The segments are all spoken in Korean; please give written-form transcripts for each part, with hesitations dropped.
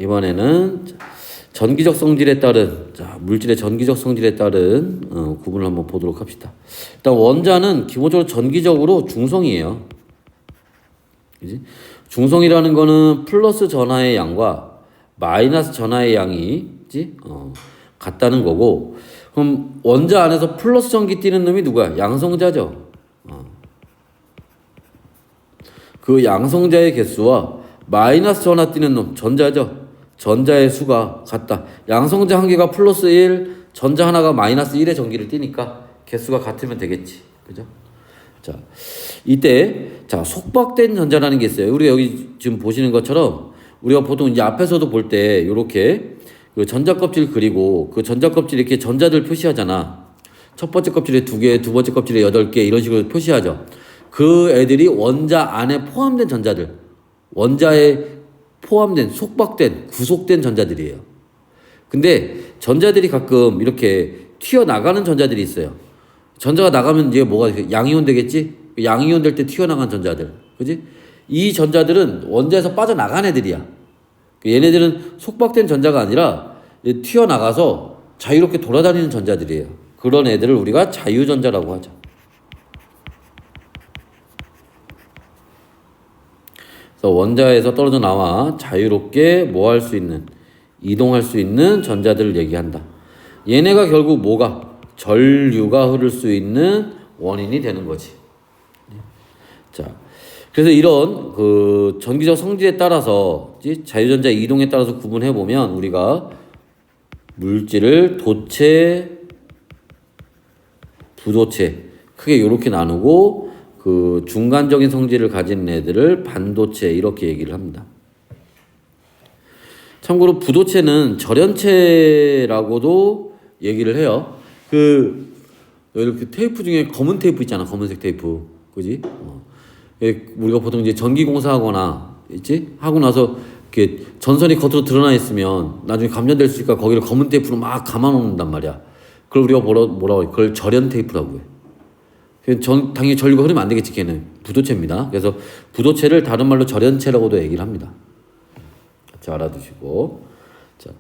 이번에는 전기적 성질에 따른 물질의 전기적 성질에 따른 구분을 한번 보도록 합시다. 일단 원자는 기본적으로 전기적으로 중성이에요. 그지? 중성이라는 거는 플러스 전하의 양과 마이너스 전하의 양이 같다는 거고, 그럼 원자 안에서 플러스 전기 띠는 놈이 누구야? 양성자죠. 그 양성자의 개수와 마이너스 전하 띠는 놈 전자죠. 전자의 수가 같다. 양성자 한 개가 플러스 1, 전자 하나가 마이너스 1의 전기를 띠니까 개수가 같으면 되겠지. 그죠? 자, 이때 속박된 전자라는 게 있어요. 우리가 여기 지금 보시는 것처럼 우리가 보통 이제 앞에서도 볼 때 이렇게 그 전자 껍질 그리고 그 전자 껍질 이렇게 전자들 표시하잖아. 첫 번째 껍질에 2개, 두 번째 껍질에 8개 이런 식으로 표시하죠. 그 애들이 원자 안에 포함된 전자들, 원자에 포함된 속박된 구속된 전자들이에요. 근데 전자들이 가끔 이렇게 튀어나가는 전자들이 있어요. 전자가 나가면 이제 뭐가 양이온 되겠지? 양이온 될 때 튀어나간 전자들. 그지? 이 전자들은 원자에서 빠져나간 애들이야. 얘네들은 속박된 전자가 아니라 튀어나가서 자유롭게 돌아다니는 전자들이에요. 그런 애들을 우리가 자유전자라고 하죠. 그래서 원자에서 떨어져 나와 자유롭게 뭐 할 수 있는, 이동할 수 있는 전자들을 얘기한다. 얘네가 결국 뭐가? 전류가 흐를 수 있는 원인이 되는 거지. 자, 그래서 이런 그 전기적 성질에 따라서 자유전자 이동에 따라서 구분해 보면 우리가 물질을 도체, 부도체 크게 이렇게 나누고 그 중간적인 성질을 가진 애들을 반도체 이렇게 얘기를 합니다. 참고로 부도체는 절연체라고도 얘기를 해요. 그 이렇게 테이프 중에 검은 테이프 있잖아. 검은색 테이프. 그지? 우리가 보통 이제 전기공사하거나 있지? 하고 나서 이렇게 전선이 겉으로 드러나 있으면 나중에 감전될 수 있으니까 거기를 검은 테이프로 막 감아 놓는단 말이야. 그걸 우리가 뭐라고 해? 그걸 절연 테이프라고 해. 당연히 전류가 흐르면 안 되겠지. 걔는 부도체입니다. 그래서 부도체를 다른 말로 절연체라고도 얘기를 합니다. 같이 알아두시고. 자,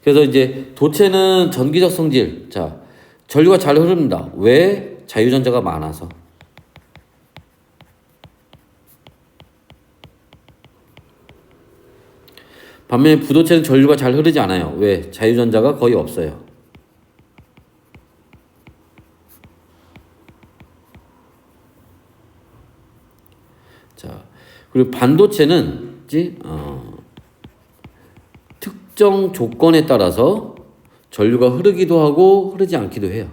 그래서 이제 도체는 전기적 성질. 자, 전류가 잘 흐릅니다. 왜? 자유전자가 많아서. 반면에 부도체는 전류가 잘 흐르지 않아요. 왜? 자유전자가 거의 없어요. 자, 그리고 반도체는 특정 조건에 따라서 전류가 흐르기도 하고 흐르지 않기도 해요.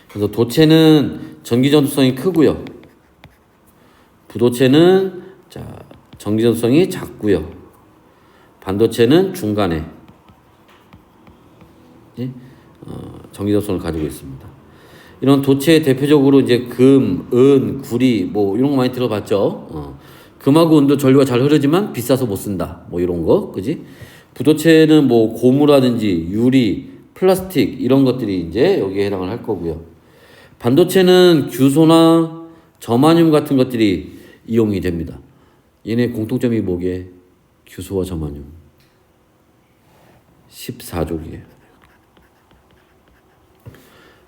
그래서 도체는 전기전도성이 크고요. 부도체는 전기전도성이 작고요. 반도체는 중간에 전기전도성을 가지고 있습니다. 이런 도체 대표적으로 이제 금, 은, 구리 뭐 이런 거 많이 들어봤죠. 금하고 은도 전류가 잘 흐르지만 비싸서 못 쓴다. 뭐 이런 거, 그지? 부도체는 뭐 고무라든지 유리, 플라스틱 이런 것들이 이제 여기에 해당을 할 거고요. 반도체는 규소나 저마늄 같은 것들이 이용이 됩니다. 얘네 공통점이 뭐게? 규소와 저마늄. 14족이에요.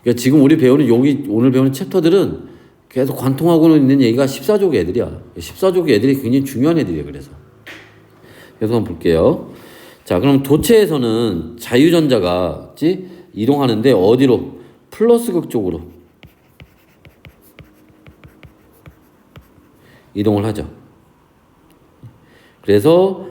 그러니까 지금 우리 배우는 오늘 배우는 챕터들은 계속 관통하고 있는 얘기가 14족의 애들이야. 14족의 애들이 굉장히 중요한 애들이에요. 그래서 한번 볼게요. 자, 그럼 도체에서는 자유전자가 이동하는데 어디로? 플러스 극 쪽으로 이동을 하죠. 그래서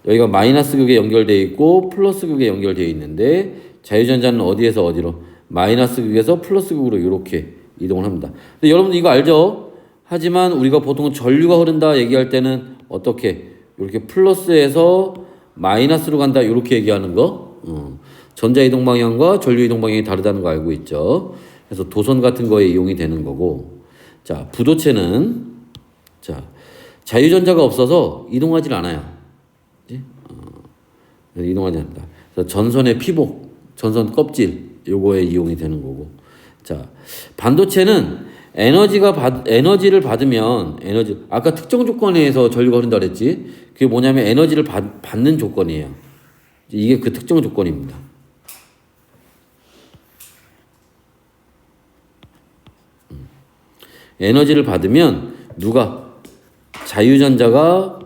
여기가 마이너스 극에 연결되어 있고 플러스 극에 연결되어 있는데 자유전자는 어디에서 어디로? 마이너스 극에서 플러스 극으로 이렇게 이동을 합니다. 근데 여러분들 이거 알죠? 하지만 우리가 보통 전류가 흐른다 얘기할 때는 어떻게? 이렇게 플러스에서 마이너스로 간다 이렇게 얘기하는 거. 전자 이동 방향과 전류 이동 방향이 다르다는 거 알고 있죠? 그래서 도선 같은 거에 이용이 되는 거고. 자, 부도체는 자유전자가 없어서 이동하지 않아요. 이동하지 않는다. 그래서 전선의 피복, 전선 껍질 요거에 이용이 되는 거고. 자, 반도체는 에너지를 받으면 아까 특정 조건에 의해서 전류가 흐른다 그랬지. 그게 뭐냐면 에너지를 받는 조건이에요. 이게 그 특정 조건입니다. 에너지를 받으면 자유전자가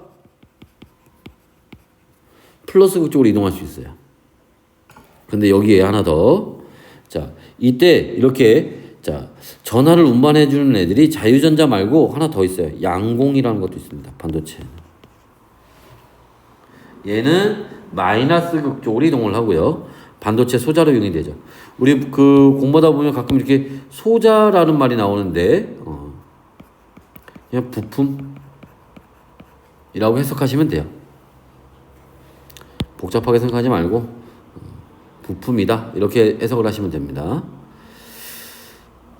플러스 극 쪽으로 이동할 수 있어요. 근데 여기에 하나 더. 자, 이때 이렇게 전하를 운반해 주는 애들이 자유전자 말고 하나 더 있어요. 양공이라는 것도 있습니다. 반도체. 얘는 마이너스 극 쪽으로 이동을 하고요. 반도체 소자로 이용이 되죠. 우리 그 공부하다 보면 가끔 이렇게 소자라는 말이 나오는데 그냥 부품이라고 해석하시면 돼요. 복잡하게 생각하지 말고 부품이다 이렇게 해석을 하시면 됩니다.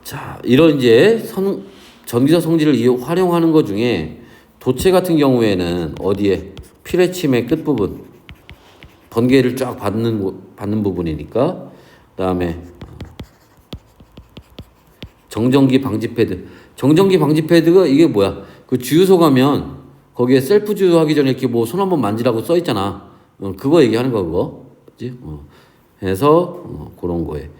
자, 이런 이제 전기적 성질을 활용하는 것 중에 도체 같은 경우에는 어디에 피레침의 끝부분 번개를 쫙 받는 부분이니까. 그다음에 정전기 방지 패드. 정전기 방지 패드가 이게 뭐야? 그 주유소 가면 거기에 셀프 주유하기 전에 이렇게 뭐 손 한번 만지라고 써 있잖아. 그거 얘기하는 거 그거. 그렇지? 해서 그런 거에.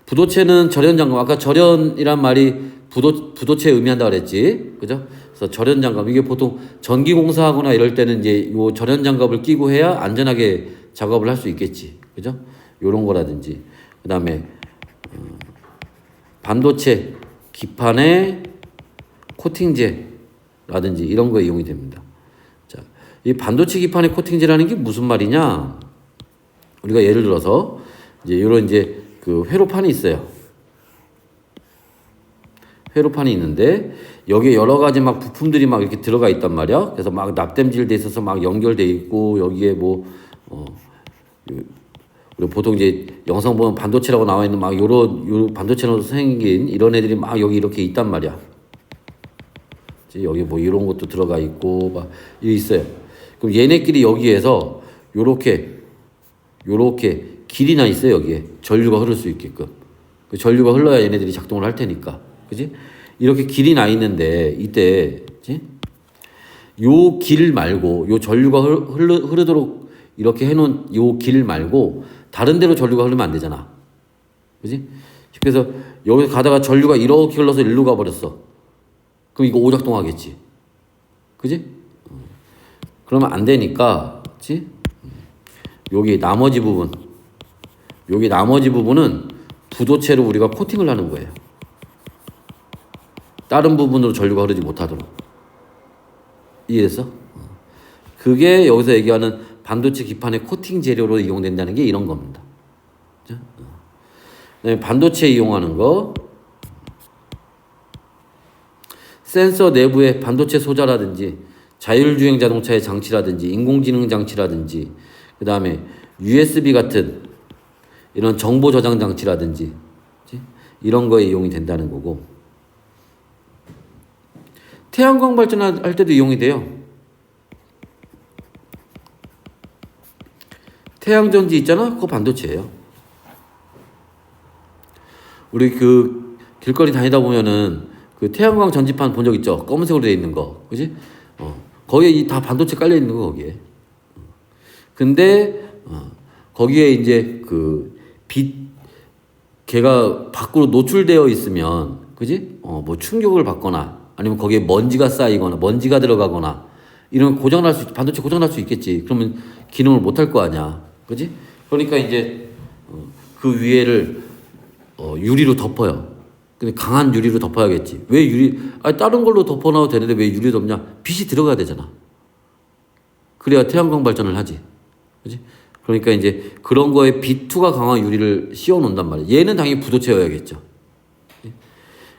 부도체는 절연 장갑. 아까 절연이란 말이 부도체에 의미한다 그랬지. 그죠? 그래서 절연 장갑. 이게 보통 전기 공사하거나 이럴 때는 이제 요 절연 장갑을 끼고 해야 안전하게 작업을 할 수 있겠지. 그죠? 요런 거라든지. 그다음에 반도체 기판에 코팅제라든지 이런 거에 이용이 됩니다. 자, 이 반도체 기판에 코팅제라는 게 무슨 말이냐? 우리가 예를 들어서 이제 요런 이제 그 회로판이 있어요. 회로판이 있는데 여기에 여러 가지 막 부품들이 막 이렇게 들어가 있단 말이야. 그래서 막 납땜질 돼 있어서 막 연결돼 있고 여기에 뭐 우리 보통 이제 영상 보면 반도체라고 나와 있는 막 요런 반도체로 생긴 이런 애들이 막 여기 이렇게 있단 말이야. 여기 뭐 이런 것도 들어가 있고 막 있어요. 그럼 얘네끼리 여기에서 요렇게 길이 나 있어요. 여기에 전류가 흐를 수 있게끔. 그 전류가 흘러야 얘네들이 작동을 할 테니까. 그지? 이렇게 길이 나 있는데 이때 그지? 요 길 말고 요 전류가 흐르도록 이렇게 해놓은 요 길 말고 다른 데로 전류가 흐르면 안 되잖아. 그지? 그래서 여기서 가다가 전류가 이렇게 흘러서 일로 가버렸어. 그럼 이거 오작동하겠지. 그지? 그러면 안 되니까, 그지? 여기 나머지 부분은 부도체로 우리가 코팅을 하는 거예요. 다른 부분으로 전류가 흐르지 못하도록. 이해됐어? 그게 여기서 얘기하는 반도체 기판의 코팅 재료로 이용된다는 게 이런 겁니다. 그다음에 반도체에 이용하는 거. 센서 내부의 반도체 소자라든지 자율주행 자동차의 장치라든지 인공지능 장치라든지 그 다음에 USB 같은 이런 정보 저장 장치라든지 이런 거에 이용이 된다는 거고 태양광 발전할 때도 이용이 돼요. 태양전지 있잖아? 그거 반도체예요. 우리 그 길거리 다니다 보면은 그 태양광 전지판 본 적 있죠? 검은색으로 되어 있는 거. 그지? 거기에 다 반도체 깔려 있는 거, 거기에. 근데, 거기에 이제 걔가 밖으로 노출되어 있으면, 그지? 뭐 충격을 받거나, 아니면 거기에 먼지가 쌓이거나, 먼지가 들어가거나, 이런 반도체 고장날 수 있겠지. 그러면 기능을 못 할 거 아니야. 그지? 그러니까 이제, 그 위에를, 유리로 덮어요. 근데 강한 유리로 덮어야겠지. 왜 다른 걸로 덮어놔도 되는데 왜 유리 덮냐? 빛이 들어가야 되잖아. 그래야 태양광 발전을 하지. 그지? 그러니까 이제 그런 거에 비투가 강한 유리를 씌워 놓는단 말이야. 얘는 당연히 부도체여야겠죠.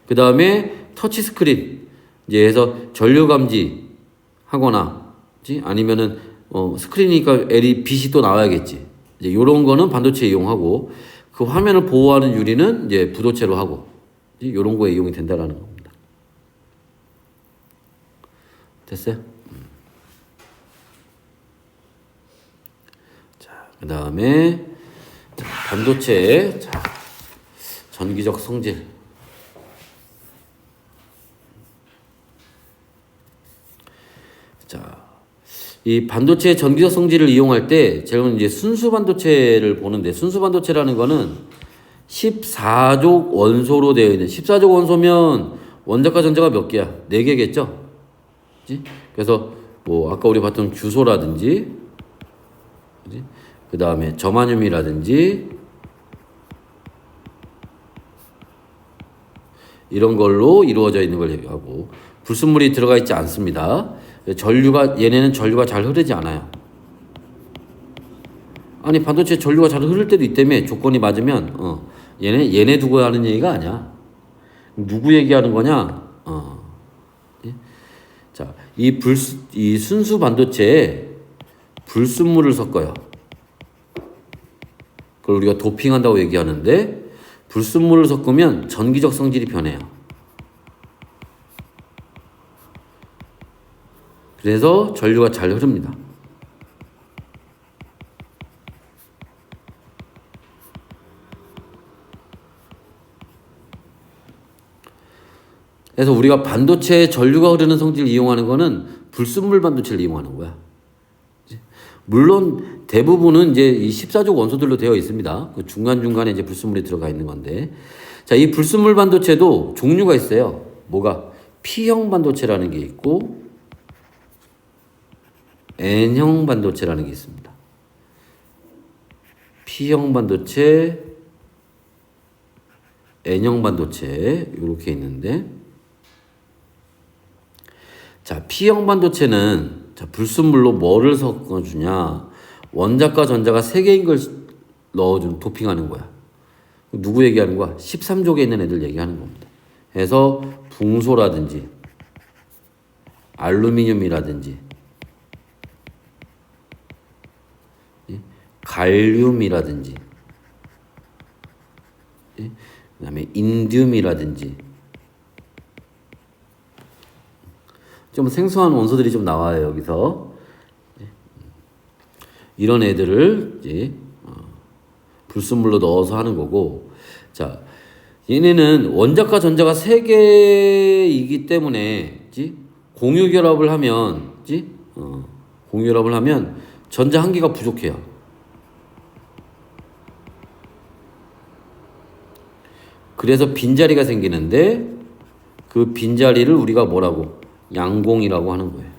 그 다음에 터치 스크린. 이제 해서 전류 감지 하거나, 그지? 아니면은, 스크린이니까 빛이 또 나와야겠지. 이제 요런 거는 반도체 이용하고, 그 화면을 보호하는 유리는 이제 부도체로 하고, 이런 거에 이용이 된다라는 겁니다. 됐어요? 자, 그 다음에 반도체 전기적 성질. 이 반도체의 전기적 성질을 이용할 때 제가 이제 순수 반도체를 보는데 순수 반도체라는 거는 14족 원소로 되어 있는 14족 원소면 원자과 전자가 몇 개야? 4개겠죠? 그치? 그래서 뭐 아까 우리 봤던 규소라든지 그 다음에 저마늄이라든지 이런 걸로 이루어져 있는 걸 얘기하고 불순물이 들어가 있지 않습니다. 얘네는 전류가 잘 흐르지 않아요. 아니 반도체 전류가 잘 흐를 때도 있다며 조건이 맞으면 얘네 두고 하는 얘기가 아니야. 누구 얘기하는 거냐? 예? 자, 이 순수 반도체에 불순물을 섞어요. 그걸 우리가 도핑한다고 얘기하는데 불순물을 섞으면 전기적 성질이 변해요. 그래서 전류가 잘 흐릅니다. 그래서 우리가 반도체에 전류가 흐르는 성질을 이용하는 거는 불순물 반도체를 이용하는 거야. 물론 대부분은 이제 이 14족 원소들로 되어 있습니다. 그 중간중간에 이제 불순물이 들어가 있는 건데. 자, 이 불순물 반도체도 종류가 있어요. 뭐가? P형 반도체라는 게 있고 N형 반도체라는 게 있습니다. P형 반도체, N형 반도체 이렇게 있는데 자, P형 반도체는 자, 불순물로 뭐를 섞어주냐 원자과 전자가 3개인 걸 넣어주는 도핑하는 거야. 누구 얘기하는 거야? 13족에 있는 애들 얘기하는 겁니다. 그래서 붕소라든지 알루미늄이라든지 갈륨이라든지 그 다음에 인듐이라든지 좀 생소한 원소들이 좀 나와요. 여기서 이런 애들을 이제 불순물로 넣어서 하는 거고 자 얘네는 원자과 전자가 3개이기 때문에 공유결합을 하면 공유결합을 하면 전자 한 개가 부족해요. 그래서 빈자리가 생기는데 그 빈자리를 우리가 뭐라고? 양공이라고 하는 거예요.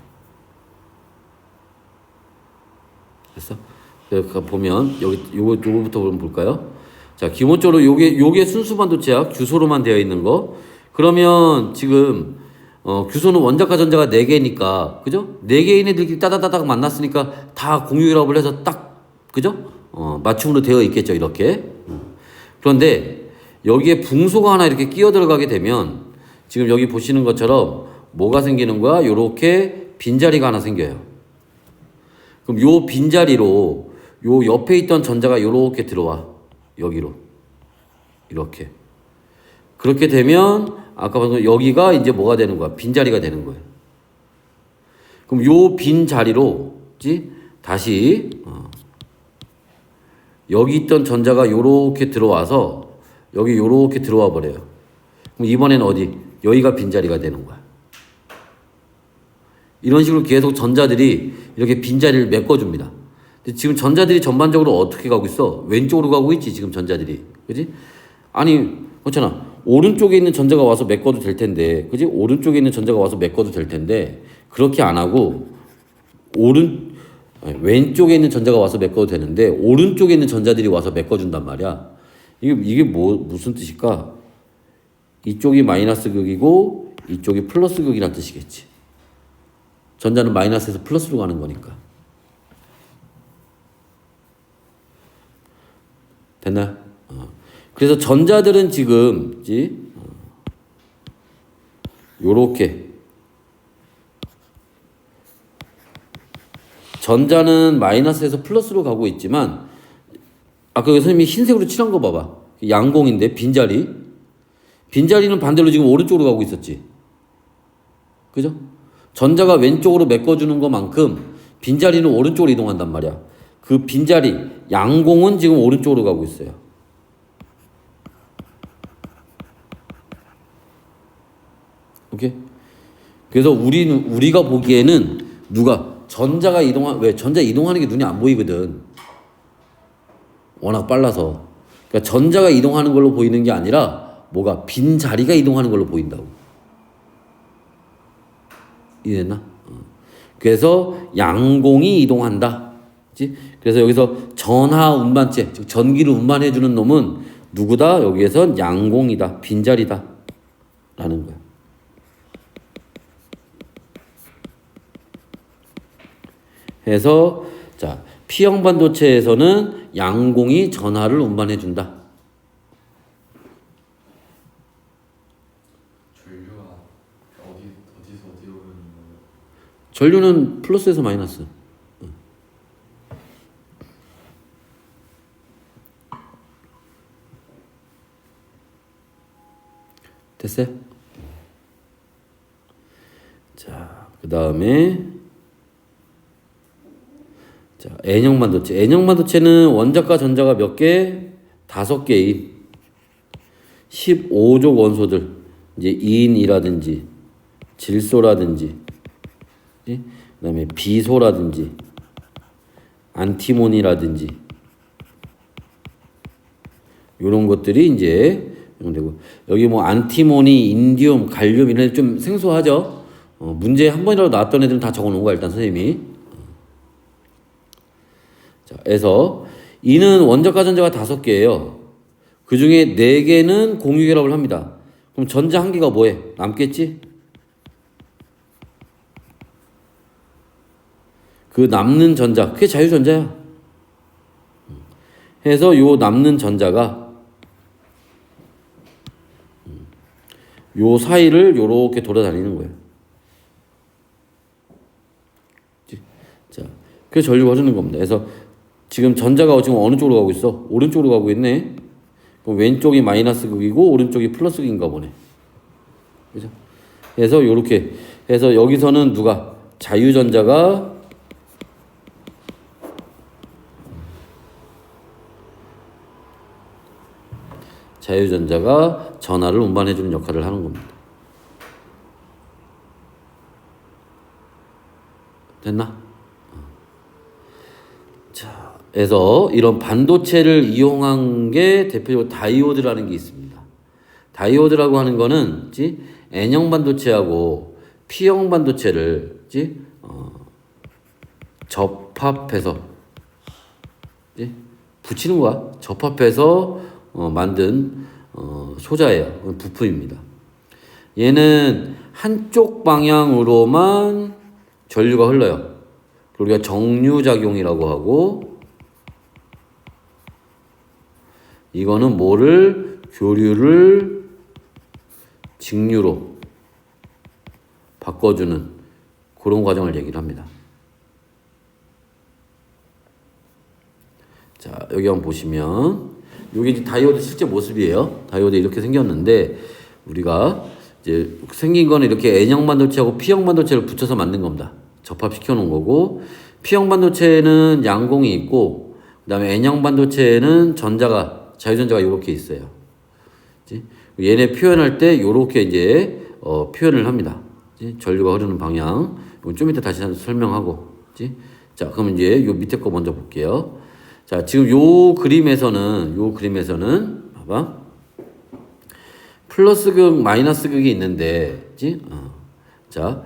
됐어? 그러니까 보면 요거부터 그럼 볼까요? 자, 기본적으로 요게 순수 반도체야. 규소로만 되어 있는 거. 그러면 지금 규소는 원자과 전자가 4개니까 그죠? 4개인 애들끼리 따다다닥 만났으니까 다 공유결합을 해서 딱 그죠? 맞춤으로 되어 있겠죠, 이렇게. 그런데 여기에 붕소가 하나 이렇게 끼어 들어가게 되면 지금 여기 보시는 것처럼 뭐가 생기는 거야? 요렇게 빈자리가 하나 생겨요. 그럼 요 빈자리로 요 옆에 있던 전자가 요렇게 들어와. 여기로. 이렇게. 그렇게 되면 아까 방금 여기가 이제 뭐가 되는 거야? 빈자리가 되는 거예요. 그럼 요 빈자리로 다시 여기 있던 전자가 요렇게 들어와서 여기 요렇게 들어와 버려요. 그럼 이번에는 어디? 여기가 빈자리가 되는 거야. 이런 식으로 계속 전자들이 이렇게 빈자리를 메꿔줍니다. 근데 지금 전자들이 전반적으로 어떻게 가고 있어? 왼쪽으로 가고 있지, 지금 전자들이. 그지? 아니, 그렇잖아. 오른쪽에 있는 전자가 와서 메꿔도 될 텐데, 그지? 오른쪽에 있는 전자가 와서 메꿔도 될 텐데, 그렇게 안 하고, 왼쪽에 있는 전자가 와서 메꿔도 되는데, 오른쪽에 있는 전자들이 와서 메꿔준단 말이야. 이게 무슨 뜻일까? 이쪽이 마이너스 극이고 이쪽이 플러스 극이란 뜻이겠지. 전자는 마이너스에서 플러스로 가는 거니까. 됐나? 그래서 전자들은 지금 요렇게 전자는 마이너스에서 플러스로 가고 있지만 아까 선생님이 흰색으로 칠한 거 봐봐. 양공인데 빈자리. 빈자리는 반대로 지금 오른쪽으로 가고 있었지. 그죠? 전자가 왼쪽으로 메꿔주는 것만큼 빈자리는 오른쪽으로 이동한단 말이야. 그 빈자리, 양공은 지금 오른쪽으로 가고 있어요. 오케이? 그래서 우리가 보기에는 누가 전자가 왜 전자 이동하는 게 눈이 안 보이거든. 워낙 빨라서. 그러니까 전자가 이동하는 걸로 보이는 게 아니라 뭐가 빈 자리가 이동하는 걸로 보인다고. 이해됐나? 그래서 양공이 이동한다. 그치? 그래서 여기서 전하 운반체, 즉 전기를 운반해주는 놈은 누구다? 여기에선 양공이다. 빈자리다. 라는 거야. 해서 자 P형 반도체에서는 양공이 전하를 운반해준다. 전류가 어디서 어디로 가는 거예요? 전류는 플러스에서 마이너스. 됐어요? 자, 그 다음에 자, N형 반도체. N형 반도체는 원자과 전자가 몇 개? 5개인 15족 원소들. 이제 인이라든지 질소라든지 그 다음에 비소라든지 안티몬이라든지 요런 것들이 이제 되고 여기 뭐 안티모니, 인디움, 갈륨 이런 애 좀 생소하죠? 문제 한 번이라도 나왔던 애들은 다 적어 놓은 거야 일단 선생님이. 자, 그래서 이는 원자과 전자가 5개예요. 그 중에 4개는 공유결합을 합니다. 그럼 전자 1개가 뭐해? 남겠지? 그 남는 전자, 그게 자유전자야. 해서 요 남는 전자가 요 사이를 요렇게 돌아다니는 거예요. 자, 그래서 전류가 흐르는 겁니다. 그래서 지금 전자가 지금 어느 쪽으로 가고 있어? 오른쪽으로 가고 있네. 그럼 왼쪽이 마이너스 극이고 오른쪽이 플러스 극인가 보네. 그죠? 그래서 요렇게 해서 여기서는 누가 자유전자가 전하를 운반해주는 역할을 하는 겁니다. 됐나? 자, 그래서 이런 반도체를 이용한 게 대표적으로 다이오드라는 게 있습니다. 다이오드라고 하는 거는 N형 반도체하고 P형 반도체를 접합해서 붙이는 거야. 접합해서 만든 소자예요. 부품입니다. 얘는 한쪽 방향으로만 전류가 흘러요. 우리가 정류작용이라고 하고 이거는 뭐를 교류를 직류로 바꿔주는 그런 과정을 얘기를 합니다. 자, 여기 한번 보시면 이게 이제 다이오드 실제 모습이에요. 다이오드 이렇게 생겼는데 우리가 이제 생긴 거는 이렇게 N형 반도체하고 P형 반도체를 붙여서 만든 겁니다. 접합시켜 놓은 거고 P형 반도체는 양공이 있고 그다음에 N형 반도체는 자유전자가 이렇게 있어요. 얘네 표현할 때 이렇게 이제 표현을 합니다. 전류가 흐르는 방향. 이건 좀 이따 다시 설명하고. 자, 그럼 이제 요 밑에 거 먼저 볼게요. 자, 지금 요 그림에서는 봐봐. 플러스 극, 마이너스 극이 있는데, 자,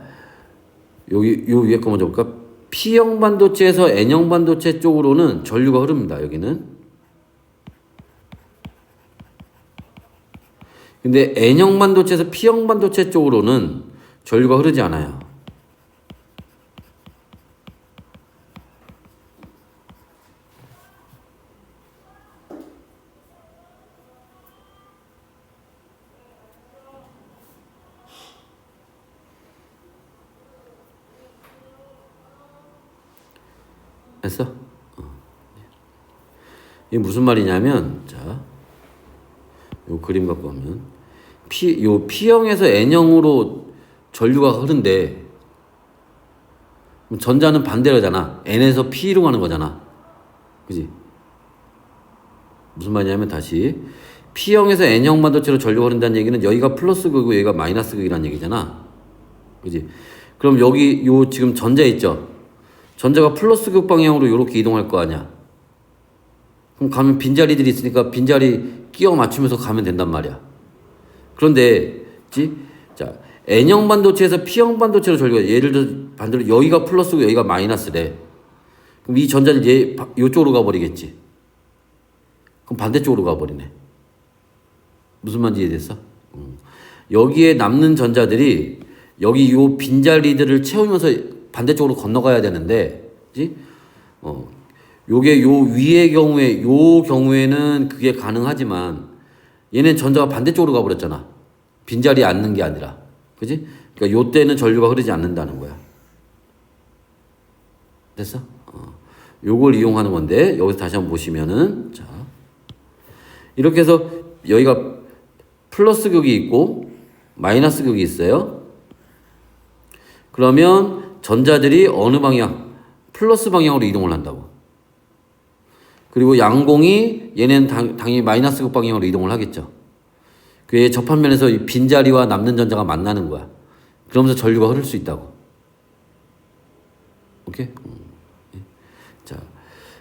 여기 요 위에 거 먼저 볼까? P형 반도체에서 N형 반도체 쪽으로는 전류가 흐릅니다. 여기는. 근데 N형 반도체에서 P형 반도체 쪽으로는 전류가 흐르지 않아요. 했어? 이게 무슨 말이냐면, 자, 요 그림 갖고 오면, 요 P형에서 N형으로 전류가 흐른데, 전자는 반대로잖아. N에서 P로 가는 거잖아. 그지? 무슨 말이냐면, 다시. P형에서 N형 반도체로 전류가 흐른다는 얘기는 여기가 플러스 극이고 여기가 마이너스 극이라는 얘기잖아. 그지? 그럼 여기 요 지금 전자 있죠? 전자가 플러스 극 방향으로 이렇게 이동할 거 아니야. 그럼 가면 빈자리들이 있으니까 빈자리 끼워 맞추면서 가면 된단 말이야. 그런데, 그치? 자, N형 반도체에서 P형 반도체로 전류가, 예를 들어 반대로 여기가 플러스고 여기가 마이너스래. 그럼 이 전자는 요쪽으로 가버리겠지. 그럼 반대쪽으로 가버리네. 무슨 말인지 이해됐어? 여기에 남는 전자들이 여기 요 빈자리들을 채우면서 반대쪽으로 건너가야 되는데, 그치? 요게 요 위의 경우에, 요 경우에는 그게 가능하지만, 얘는 전자가 반대쪽으로 가버렸잖아. 빈자리에 앉는 게 아니라. 그지? 그러니까 요 때는 전류가 흐르지 않는다는 거야. 됐어? 요걸 이용하는 건데, 여기서 다시 한번 보시면은, 자. 이렇게 해서 여기가 플러스 극이 있고, 마이너스 극이 있어요. 그러면 전자들이 어느 방향? 플러스 방향으로 이동을 한다고. 그리고 양공이 얘는 당연히 마이너스 극 방향으로 이동을 하겠죠. 그의 접합면에서 이 빈자리와 남는 전자가 만나는 거야. 그러면서 전류가 흐를 수 있다고. 오케이? 자,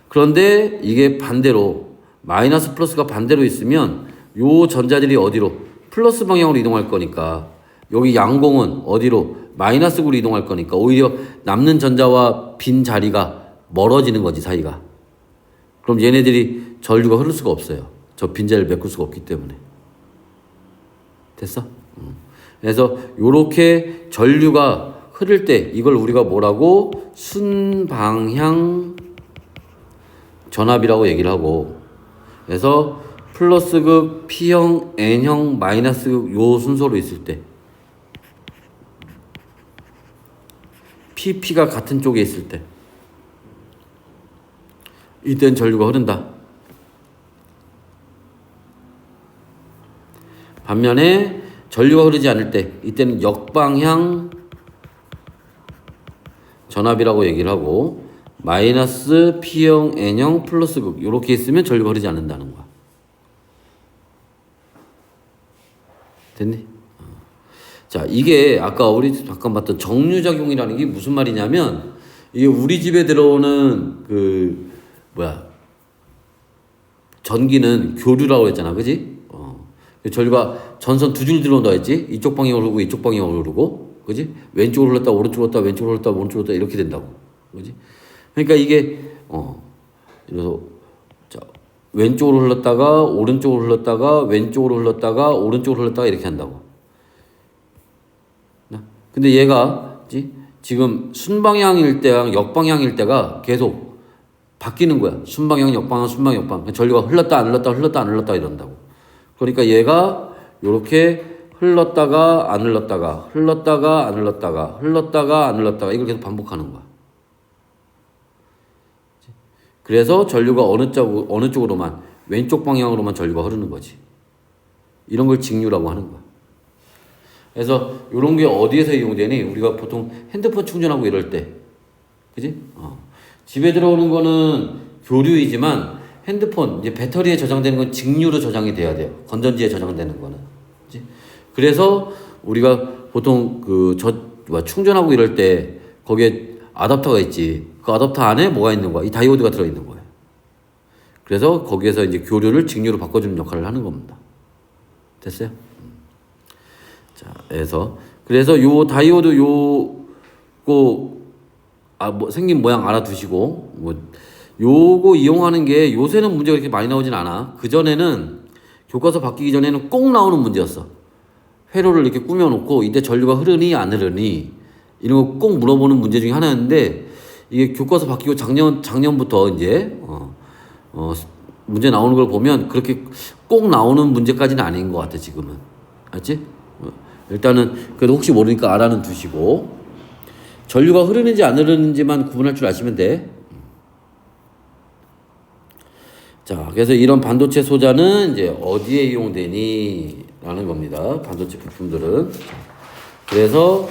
그런데 이게 반대로 마이너스 플러스가 반대로 있으면 요 전자들이 어디로? 플러스 방향으로 이동할 거니까 여기 양공은 어디로? 마이너스 극으로 이동할 거니까 오히려 남는 전자와 빈 자리가 멀어지는 거지, 사이가. 그럼 얘네들이 전류가 흐를 수가 없어요. 저 빈자리를 메꿀 수가 없기 때문에. 됐어? 그래서 요렇게 전류가 흐를 때 이걸 우리가 뭐라고? 순방향 전압이라고 얘기를 하고, 그래서 플러스극, P형, N형, 마이너스극 요 순서로 있을 때 PP가 같은 쪽에 있을 때 이때는 전류가 흐른다. 반면에 전류가 흐르지 않을 때 이때는 역방향 전압이라고 얘기를 하고, 마이너스 P형, N형, 플러스 극 이렇게 있으면 전류가 흐르지 않는다는 거야. 됐니? 자, 이게 아까 우리 잠깐 봤던 정류작용이라는 게 무슨 말이냐면, 이게 우리 집에 들어오는 전기는 교류라고 했잖아, 그지? 전류가 전선 두 줄 들어온다 했지? 이쪽 방향으로 흐르고 이쪽 방향으로 흐르고, 그지? 왼쪽으로 흘렀다 오른쪽으로 흘렀다 왼쪽으로 흘렀다 오른쪽으로 흘렀다 이렇게 된다고, 그지? 그러니까 이게 그래서 자, 왼쪽으로 흘렀다가 오른쪽으로 흘렀다가 왼쪽으로 흘렀다가 오른쪽으로 흘렀다가 이렇게 한다고. 근데 얘가 지금 순방향일 때랑 역방향일 때가 계속 바뀌는 거야. 순방향, 역방향, 순방향, 역방향. 전류가 흘렀다 안 흘렀다 흘렀다 안 흘렀다 이런다고. 그러니까 얘가 요렇게 흘렀다가 안 흘렀다가 흘렀다가 안 흘렀다가 흘렀다가 안 흘렀다가 이걸 계속 반복하는 거야. 그래서 전류가 어느 쪽으로만, 왼쪽 방향으로만 전류가 흐르는 거지. 이런 걸 직류라고 하는 거야. 그래서 이런 게 어디에서 이용되니? 우리가 보통 핸드폰 충전하고 이럴 때, 그지? 집에 들어오는 거는 교류이지만 핸드폰 이제 배터리에 저장되는 건 직류로 저장이 돼야 돼요. 건전지에 저장되는 거는, 그지? 그래서 우리가 보통 충전하고 이럴 때 거기에 아답터가 있지. 그 아답터 안에 뭐가 있는 거야? 이 다이오드가 들어 있는 거예요. 그래서 거기에서 이제 교류를 직류로 바꿔주는 역할을 하는 겁니다. 됐어요? 자, 그래서 요 다이오드 생긴 모양 알아두시고, 요거 이용하는 게 요새는 문제가 그렇게 많이 나오진 않아. 그전에는 교과서 바뀌기 전에는 꼭 나오는 문제였어. 회로를 이렇게 꾸며놓고 이때 전류가 흐르니 안 흐르니 이런 거 꼭 물어보는 문제 중에 하나였는데, 이게 교과서 바뀌고 작년부터 이제 문제 나오는 걸 보면 그렇게 꼭 나오는 문제까지는 아닌 것 같아 지금은. 알지? 일단은 그래도 혹시 모르니까 알아는 두시고, 전류가 흐르는지 안 흐르는지만 구분할 줄 아시면 돼. 자, 그래서 이런 반도체 소자는 이제 어디에 이용되니? 라는 겁니다. 반도체 부품들은. 그래서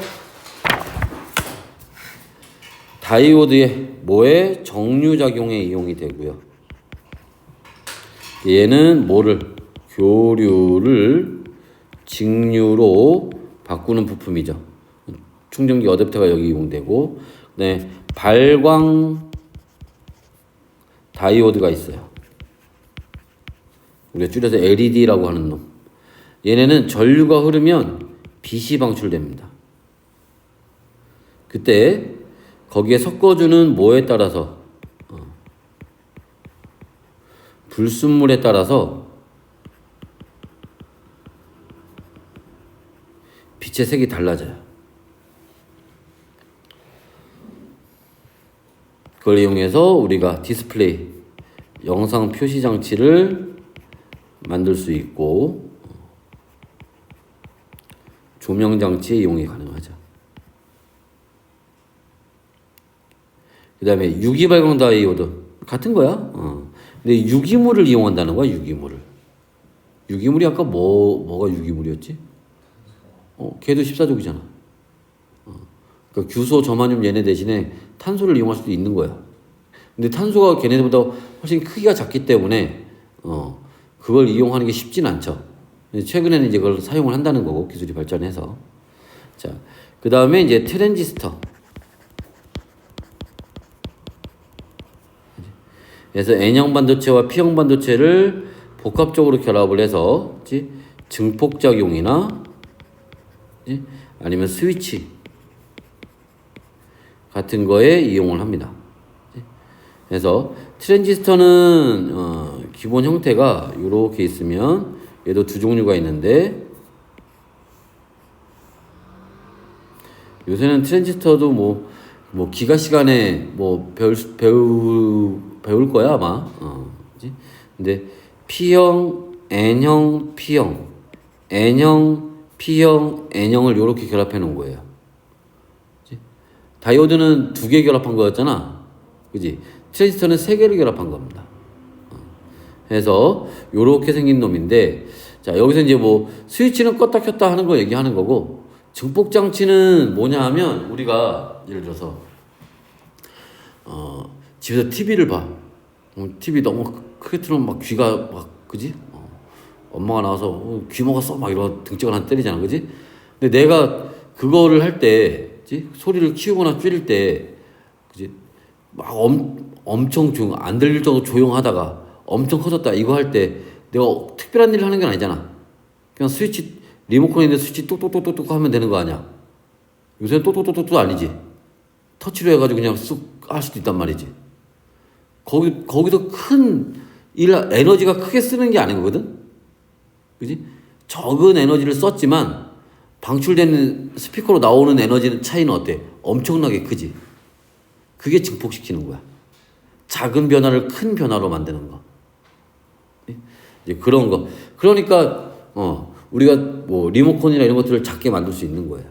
다이오드의 뭐에? 정류작용에 이용이 되고요. 얘는 교류를 직류로 바꾸는 부품이죠. 충전기 어댑터가 여기 이용되고, 그다음에 발광 다이오드가 있어요. 우리가 줄여서 LED라고 하는 놈. 얘네는 전류가 흐르면 빛이 방출됩니다. 그때 거기에 섞어주는 뭐에 따라서 불순물에 따라서 빛의 색이 달라져요. 그걸 이용해서 우리가 디스플레이, 영상 표시 장치를 만들 수 있고 조명 장치의 이용이 가능하죠. 그 다음에 유기발광 다이오드 같은 거야. 근데 유기물을 이용한다는 거야. 유기물이 아까 뭐가 유기물이었지? 걔도 14족이잖아. 그러니까 규소, 저마늄 얘네 대신에 탄소를 이용할 수도 있는 거야. 근데 탄소가 걔네들보다 훨씬 크기가 작기 때문에 그걸 이용하는 게 쉽진 않죠. 최근에는 이제 그걸 사용을 한다는 거고, 기술이 발전해서. 자, 그 다음에 이제 트랜지스터. 그래서 N형 반도체와 P형 반도체를 복합적으로 결합을 해서 증폭작용이나 아니면 스위치 같은 거에 이용을 합니다. 그래서 트랜지스터는 기본 형태가 이렇게 있으면 얘도 두 종류가 있는데, 요새는 트랜지스터도 뭐 기가 시간에 배울 거야 아마. 그치? 근데 P형, N형, P형, N형, P형, N형을 이렇게 결합해 놓은 거예요. 그치? 다이오드는 2개 결합한 거였잖아. 그지? 트랜지스터는 3개를 결합한 겁니다. 그래서 요렇게 생긴 놈인데, 자, 여기서 이제 스위치는 껐다 켰다 하는 거 얘기하는 거고, 증폭 장치는 뭐냐 하면, 우리가 예를 들어서 집에서 TV를 봐. TV 너무 크게 틀으면 막 귀가 막, 그지? 엄마가 나와서 귀 먹었어 막 이러고 등짝을 한 때리잖아, 그지? 근데 내가 그거를 할 때, 그지? 소리를 키우거나 줄일 때, 그지? 막 엄청 안 들릴 정도 조용하다가 엄청 커졌다 이거 할 때 내가 특별한 일을 하는 게 아니잖아. 그냥 스위치, 리모컨에 있는 스위치 똑똑똑똑 하면 되는 거 아니야. 요새는 똑똑똑똑도 아니지. 터치로 해가지고 그냥 쑥 할 수도 있단 말이지. 거기서 큰 에너지가 크게 쓰는 게 아닌 거거든? 그지? 적은 에너지를 썼지만 방출되는 스피커로 나오는 에너지는 차이는 어때? 엄청나게 크지? 그게 증폭시키는 거야. 작은 변화를 큰 변화로 만드는 거. 이제 그런 거. 그러니까, 우리가 리모컨이나 이런 것들을 작게 만들 수 있는 거예요.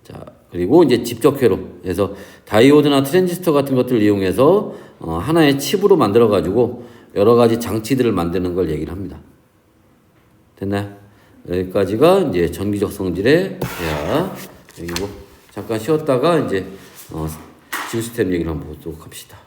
자, 그리고 이제 직접회로. 그래서 다이오드나 트랜지스터 같은 것들을 이용해서 하나의 칩으로 만들어가지고 여러 가지 장치들을 만드는 걸 얘기를 합니다. 됐나요? 여기까지가 이제 전기적 성질의 대화. 여기고 잠깐 쉬었다가 이제 시스템 얘기를 한번 보도록 합시다.